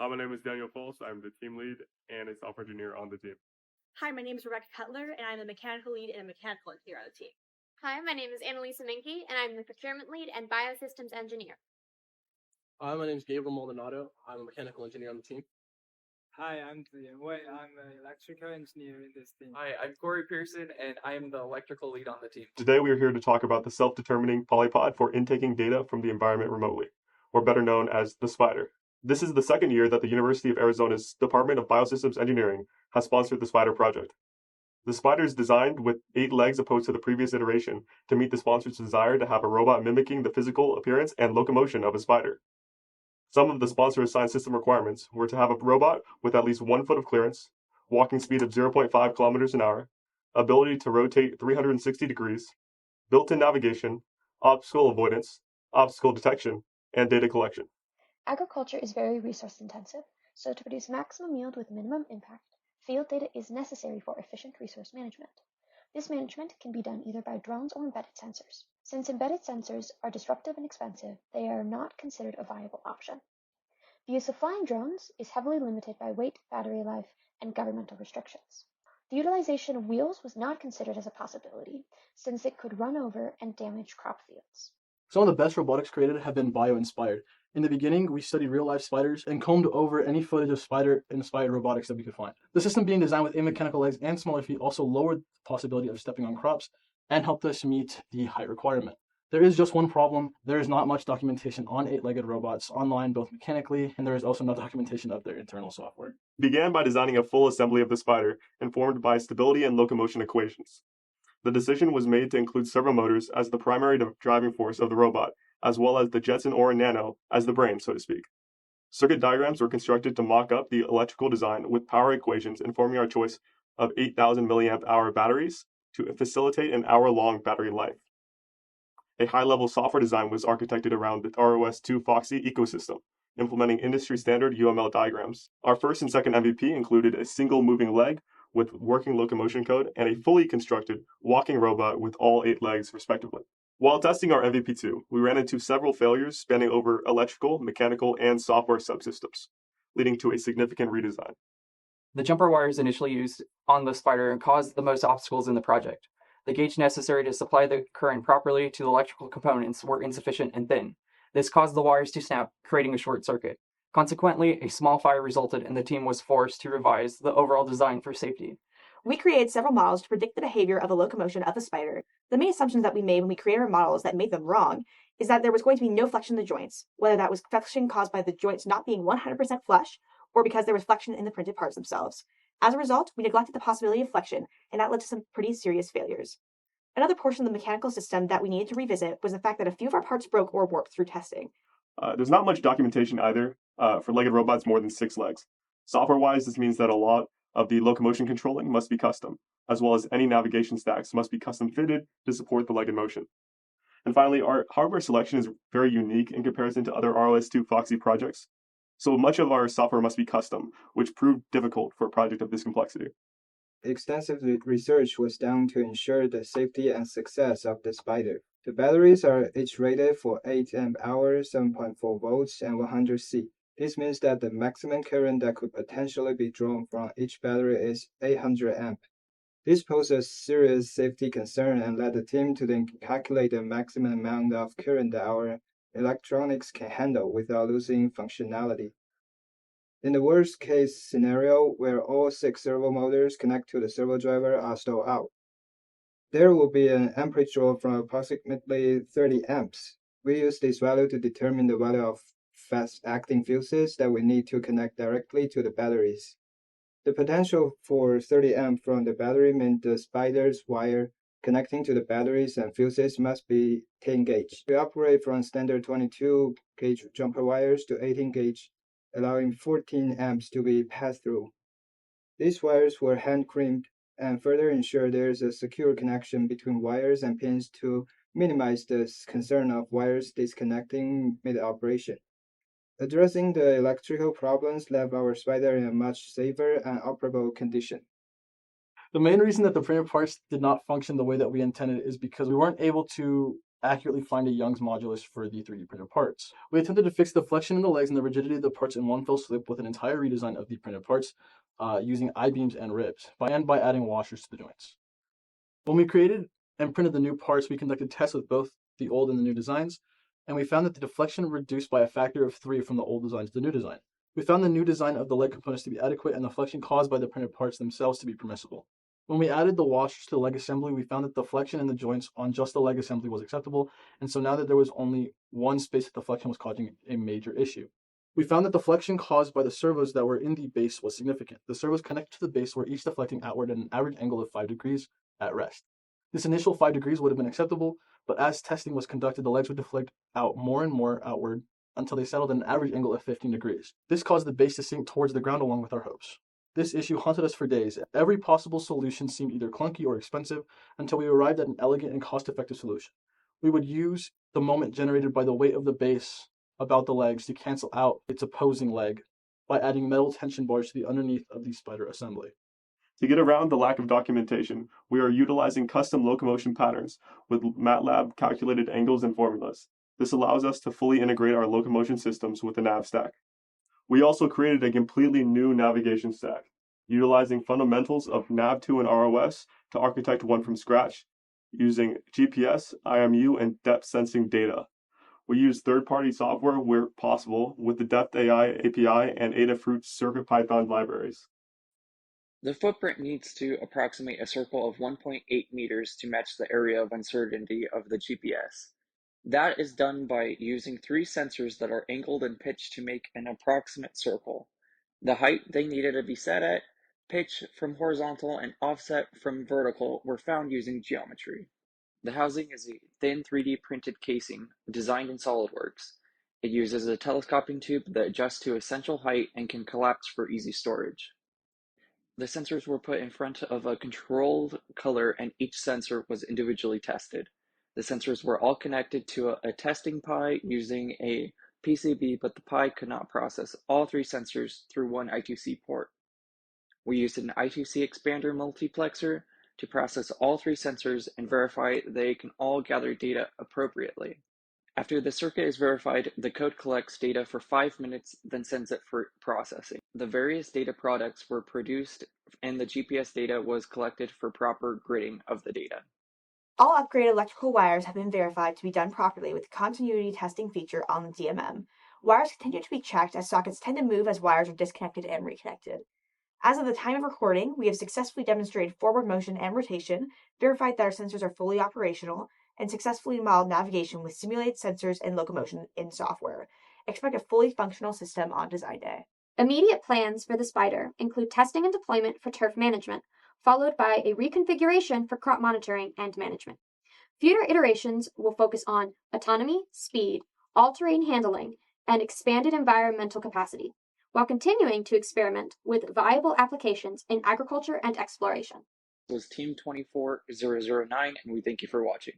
Hi, my name is Daniel Foles. I'm the team lead and a software engineer on the team. Hi, my name is Rebecca Cutler, and I'm the mechanical lead and a mechanical engineer on the team. Hi, my name is Annalisa Minke, and I'm the procurement lead and biosystems engineer. Hi, my name is Gabriel Maldonado. I'm a mechanical engineer on the team. Hi, I'm Ziyan Wei. I'm an electrical engineer in this team. Hi, I'm Corey Pearson, and I am the electrical lead on the team. Today we are here to talk about the self-determining polypod for intaking data from the environment remotely, or better known as the SPIDER. This is the second year that the University of Arizona's Department of Biosystems Engineering has sponsored the SPIDER project. The SPIDER is designed with 8 legs opposed to the previous iteration to meet the sponsor's desire to have a robot mimicking the physical appearance and locomotion of a spider. Some of the sponsor-assigned system requirements were to have a robot with at least 1 foot of clearance, walking speed of 0.5 kilometers an hour, ability to rotate 360 degrees, built-in navigation, obstacle avoidance, obstacle detection, and data collection. Agriculture is very resource intensive, so to produce maximum yield with minimum impact, field data is necessary for efficient resource management. This management can be done either by drones or embedded sensors. Since embedded sensors are disruptive and expensive, they are not considered a viable option. The use of flying drones is heavily limited by weight, battery life, and governmental restrictions. The utilization of wheels was not considered as a possibility, since it could run over and damage crop fields. Some of the best robotics created have been bio-inspired. In the beginning, we studied real-life spiders and combed over any footage of spider-inspired robotics that we could find. The system being designed with amechanical legs and smaller feet also lowered the possibility of stepping on crops and helped us meet the height requirement. There is just one problem. There is not much documentation on 8-legged robots online, both mechanically, and there is also no documentation of their internal software. Began by designing a full assembly of the spider, informed by stability and locomotion equations. The decision was made to include servo motors as the primary driving force of the robot, as well as the Jetson Orin Nano as the brain, so to speak. Circuit diagrams were constructed to mock up the electrical design with power equations informing our choice of 8,000 milliamp hour batteries to facilitate an hour-long battery life. A high-level software design was architected around the ROS2 Foxy ecosystem, implementing industry-standard UML diagrams. Our first and second MVP included a single moving leg with working locomotion code and a fully constructed walking robot with all 8 legs, respectively. While testing our MVP2, we ran into several failures spanning over electrical, mechanical, and software subsystems, leading to a significant redesign. The jumper wires initially used on the spider caused the most obstacles in the project. The gauge necessary to supply the current properly to the electrical components were insufficient and thin. This caused the wires to snap, creating a short circuit. Consequently, a small fire resulted and the team was forced to revise the overall design for safety. We created several models to predict the behavior of the locomotion of the spider. The main assumptions that we made when we created our models that made them wrong is that there was going to be no flexion in the joints, whether that was flexion caused by the joints not being 100% flush or because there was flexion in the printed parts themselves. As a result, we neglected the possibility of flexion, and that led to some pretty serious failures. Another portion of the mechanical system that we needed to revisit was the fact that a few of our parts broke or warped through testing. There's not much documentation either for legged robots more than 6 legs. Software-wise, this means that a lot of the locomotion controlling must be custom, as well as any navigation stacks must be custom fitted to support the legged motion. And finally, our hardware selection is very unique in comparison to other ROS2 Foxy projects. So much of our software must be custom, which proved difficult for a project of this complexity. Extensive research was done to ensure the safety and success of the spider. The batteries are each rated for 8 amp hours, 7.4 volts, and 100 C. This means that the maximum current that could potentially be drawn from each battery is 800 amp. This poses serious safety concern and led the team to then calculate the maximum amount of current that our electronics can handle without losing functionality. In the worst case scenario, where all 6 servo motors connect to the servo driver are stalled out, there will be an amperage drop from approximately 30 amps. We use this value to determine the value of fast-acting fuses that we need to connect directly to the batteries. The potential for 30 amp from the battery means the spider's wire connecting to the batteries and fuses must be 10 gauge. We operate from standard 22 gauge jumper wires to 18 gauge, allowing 14 amps to be passed through. These wires were hand crimped and further ensure there is a secure connection between wires and pins to minimize the concern of wires disconnecting mid-operation. Addressing the electrical problems left our spider in a much safer and operable condition. The main reason that the printed parts did not function the way that we intended is because we weren't able to accurately find a Young's modulus for the 3D printed parts. We attempted to fix the flexion in the legs and the rigidity of the parts in one fell swoop with an entire redesign of the printed parts using I-beams and ribs, by adding washers to the joints. When we created and printed the new parts, we conducted tests with both the old and the new designs, and we found that the deflection reduced by a factor of 3 from the old design to the new design. We found the new design of the leg components to be adequate and the flexion caused by the printed parts themselves to be permissible. When we added the washers to the leg assembly, we found that the flexion in the joints on just the leg assembly was acceptable, and so now that there was only one space that the flexion was causing a major issue. We found that the flexion caused by the servos that were in the base was significant. The servos connected to the base were each deflecting outward at an average angle of 5 degrees at rest. This initial 5 degrees would have been acceptable, but as testing was conducted, the legs would deflect out more and more outward until they settled at an average angle of 15 degrees. This caused the base to sink towards the ground along with our hopes. This issue haunted us for days. Every possible solution seemed either clunky or expensive until we arrived at an elegant and cost-effective solution. We would use the moment generated by the weight of the base about the legs to cancel out its opposing leg by adding metal tension bars to the underneath of the spider assembly. To get around the lack of documentation, we are utilizing custom locomotion patterns with MATLAB calculated angles and formulas. This allows us to fully integrate our locomotion systems with the nav stack. We also created a completely new navigation stack, utilizing fundamentals of Nav2 and ROS to architect one from scratch, using GPS, IMU, and depth sensing data. We use third-party software where possible with the Depth AI API and Adafruit CircuitPython libraries. The footprint needs to approximate a circle of 1.8 meters to match the area of uncertainty of the GPS. That is done by using 3 sensors that are angled and pitched to make an approximate circle. The height they needed to be set at, pitch from horizontal, and offset from vertical were found using geometry. The housing is a thin 3D printed casing designed in SolidWorks. It uses a telescoping tube that adjusts to essential height and can collapse for easy storage. The sensors were put in front of a controlled color and each sensor was individually tested. The sensors were all connected to a testing Pi using a PCB, but the Pi could not process all 3 sensors through one I2C port. We used an I2C expander multiplexer to process all 3 sensors and verify they can all gather data appropriately. After the circuit is verified, the code collects data for 5 minutes, then sends it for processing. The various data products were produced and the GPS data was collected for proper gridding of the data. All upgraded electrical wires have been verified to be done properly with the continuity testing feature on the DMM. Wires continue to be checked as sockets tend to move as wires are disconnected and reconnected. As of the time of recording, we have successfully demonstrated forward motion and rotation, verified that our sensors are fully operational, and successfully modeled navigation with simulated sensors and locomotion in software. Expect a fully functional system on design day. Immediate plans for the Spider include testing and deployment for turf management, followed by a reconfiguration for crop monitoring and management. Future iterations will focus on autonomy, speed, all-terrain handling, and expanded environmental capacity, while continuing to experiment with viable applications in agriculture and exploration. This was Team 24009, and we thank you for watching.